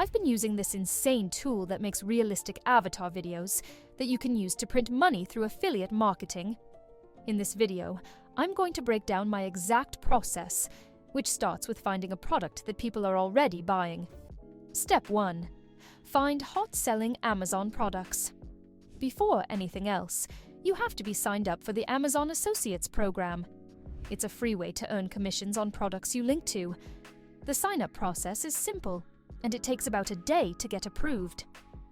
I've been using this insane tool that makes realistic avatar videos that you can use to print money through affiliate marketing. In this video, I'm going to break down my exact process, which starts with finding a product that people are already buying. Step 1. Find hot-selling Amazon products. Before anything else, you have to be signed up for the Amazon Associates program. It's a free way to earn commissions on products you link to. The sign-up process is simple, and it takes about a day to get approved.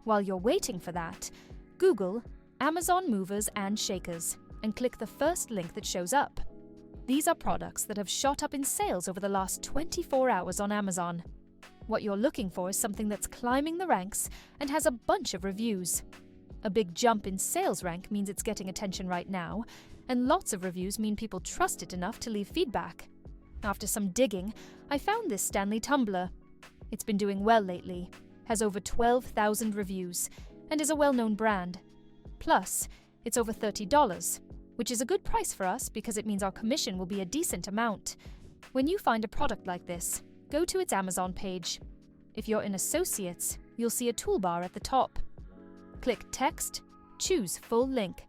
While you're waiting for that, Google Amazon movers and shakers and click the first link that shows up. These are products that have shot up in sales over the last 24 hours on Amazon. What you're looking for is something that's climbing the ranks and has a bunch of reviews. A big jump in sales rank means it's getting attention right now, and lots of reviews mean people trust it enough to leave feedback. After some digging, I found this Stanley tumbler. It's been doing well lately, has over 12,000 reviews, and is a well-known brand. Plus, it's over $30, which is a good price for us because it means our commission will be a decent amount. When you find a product like this, go to its Amazon page. If you're in Associates, you'll see a toolbar at the top. Click Text, choose Full Link,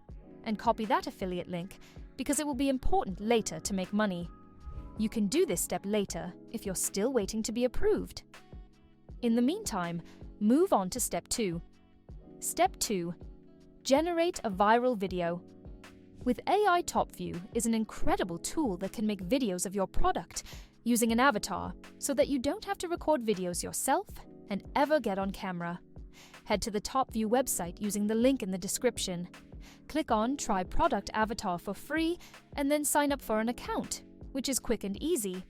and copy that affiliate link because it will be important later to make money. You can do this step later if you're still waiting to be approved. In the meantime, move on to Step 2. Step 2. Generate a viral video. With AI Topview is an incredible tool that can make videos of your product using an avatar so that you don't have to record videos yourself and ever get on camera. Head to the Topview website using the link in the description. Click on Try Product Avatar for free and then sign up for an account, which is quick and easy.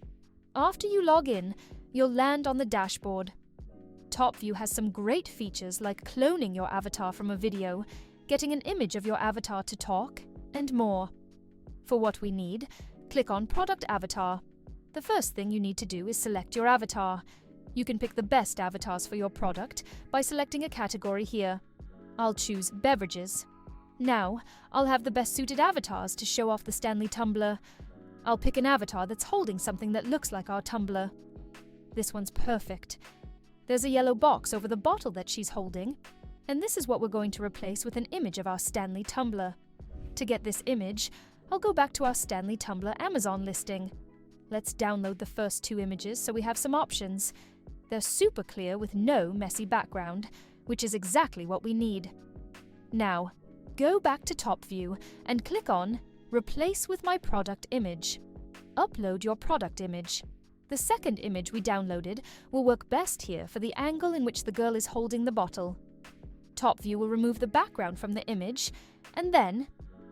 After you log in, you'll land on the dashboard. Topview has some great features like cloning your avatar from a video, getting an image of your avatar to talk, and more. For what we need, click on Product Avatar. The first thing you need to do is select your avatar. You can pick the best avatars for your product by selecting a category here. I'll choose Beverages. Now, I'll have the best suited avatars to show off the Stanley tumbler. I'll pick an avatar that's holding something that looks like our tumbler. This one's perfect. There's a yellow box over the bottle that she's holding, and this is what we're going to replace with an image of our Stanley tumbler. To get this image, I'll go back to our Stanley tumbler Amazon listing. Let's download the first 2 images so we have some options. They're super clear with no messy background, which is exactly what we need. Now, go back to Topview and click on Replace with my product image. Upload your product image. The second image we downloaded will work best here for the angle in which the girl is holding the bottle. Topview will remove the background from the image, and then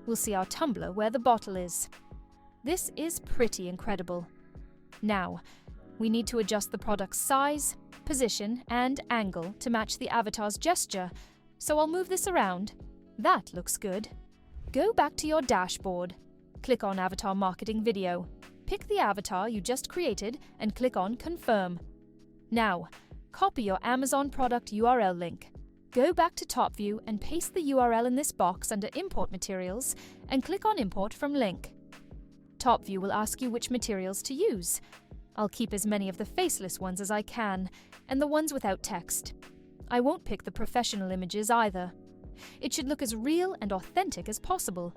we'll see our tumbler where the bottle is. This is pretty incredible. Now, we need to adjust the product's size, position, and angle to match the avatar's gesture, so I'll move this around. That looks good. Go back to your dashboard. Click on Avatar Marketing Video. Pick the avatar you just created and click on Confirm. Now, copy your Amazon product URL link. Go back to Topview and paste the URL in this box under Import Materials and click on Import from Link. Topview will ask you which materials to use. I'll keep as many of the faceless ones as I can, and the ones without text. I won't pick the professional images either. It should look as real and authentic as possible.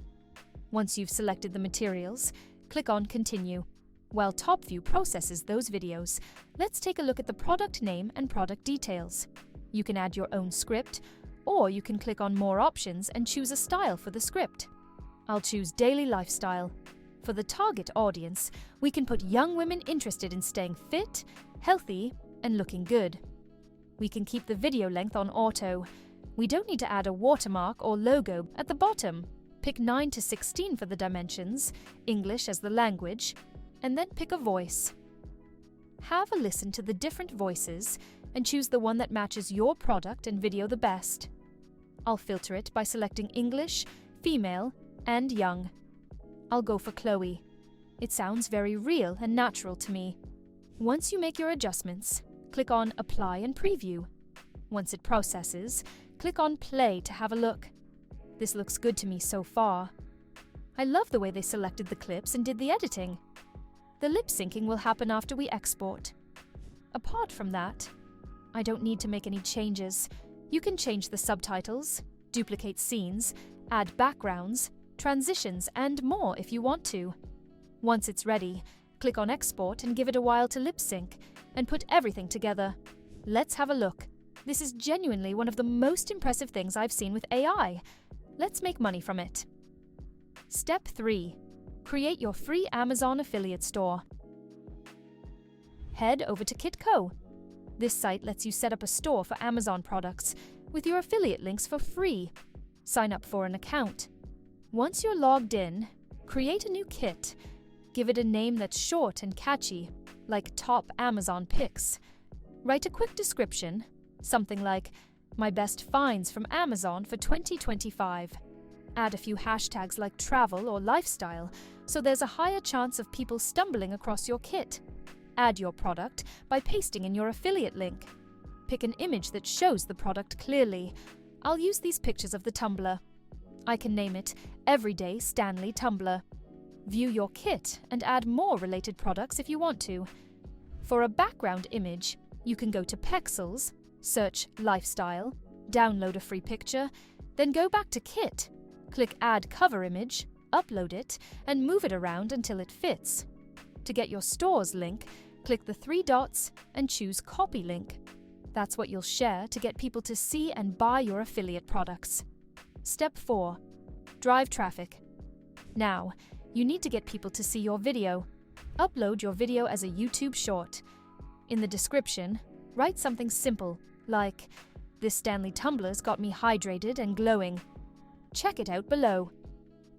Once you've selected the materials, click on Continue. While Topview processes those videos, let's take a look at the product name and product details. You can add your own script, or you can click on More Options and choose a style for the script. I'll choose Daily Lifestyle. For the target audience, we can put young women interested in staying fit, healthy, and looking good. We can keep the video length on auto. We don't need to add a watermark or logo at the bottom. Pick 9 to 16 for the dimensions, English as the language, and then pick a voice. Have a listen to the different voices and choose the one that matches your product and video the best. I'll filter it by selecting English, female, and young. I'll go for Chloe. It sounds very real and natural to me. Once you make your adjustments, click on Apply and Preview. Once it processes, click on Play to have a look. This looks good to me so far. I love the way they selected the clips and did the editing. The lip syncing will happen after we export. Apart from that, I don't need to make any changes. You can change the subtitles, duplicate scenes, add backgrounds, transitions, and more if you want to. Once it's ready, click on Export and give it a while to lip sync, and put everything together. Let's have a look. This is genuinely one of the most impressive things I've seen with AI. Let's make money from it. Step 3. Create your free Amazon affiliate store. Head over to Kitco. This site lets you set up a store for Amazon products with your affiliate links for free. Sign up for an account. Once you're logged in, create a new kit. Give it a name that's short and catchy, like Top Amazon Picks. Write a quick description, something like, "My best finds from Amazon for 2025. Add a few hashtags like travel or lifestyle, so there's a higher chance of people stumbling across your kit. Add your product by pasting in your affiliate link. Pick an image that shows the product clearly. I'll use these pictures of the tumbler. I can name it Everyday Stanley Tumbler. View your kit and add more related products if you want to. For a background image, you can go to Pexels, search Lifestyle, download a free picture, then go back to Kit, click Add Cover Image, upload it, and move it around until it fits. To get your store's link, click the 3 dots and choose Copy Link. That's what you'll share to get people to see and buy your affiliate products. Step 4. Drive traffic. Now, you need to get people to see your video. Upload your video as a YouTube short. In the description, write something simple, like, "This Stanley tumbler's got me hydrated and glowing. Check it out below."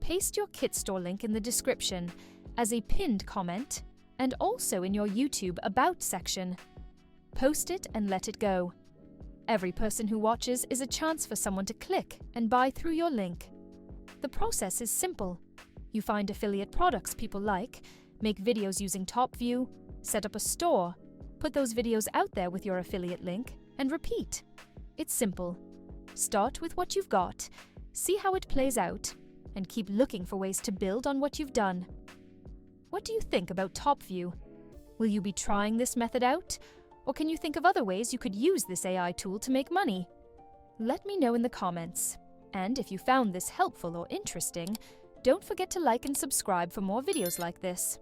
Paste your kit store link in the description, as a pinned comment, and also in your YouTube About section. Post it and let it go. Every person who watches is a chance for someone to click and buy through your link. The process is simple. You find affiliate products people like, make videos using Topview, set up a store, put those videos out there with your affiliate link, and repeat. It's simple. Start with what you've got, see how it plays out, and keep looking for ways to build on what you've done. What do you think about Topview? Will you be trying this method out? Or can you think of other ways you could use this AI tool to make money? Let me know in the comments. And if you found this helpful or interesting, don't forget to like and subscribe for more videos like this.